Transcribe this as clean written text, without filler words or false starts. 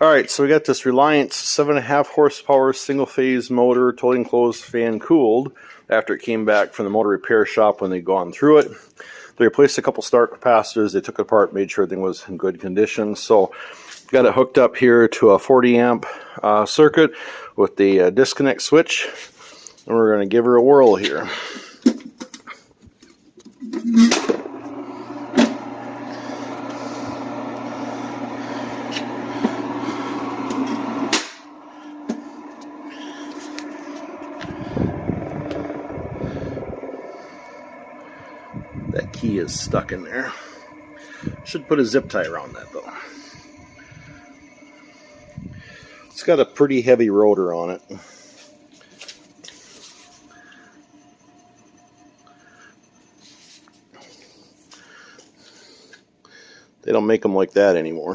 Alright, so we got this Reliance 7.5 horsepower single phase motor, totally enclosed, fan cooled, after it came back from the motor repair shop when they'd gone through it. They replaced a couple start capacitors, they took it apart, made sure everything was in good condition. So got it hooked up here to a 40 amp circuit with the disconnect switch, and we're going to give her a whirl here. That key is stuck in there. Should put a zip tie around that though. It's got a pretty heavy rotor on it. They don't make them like that anymore.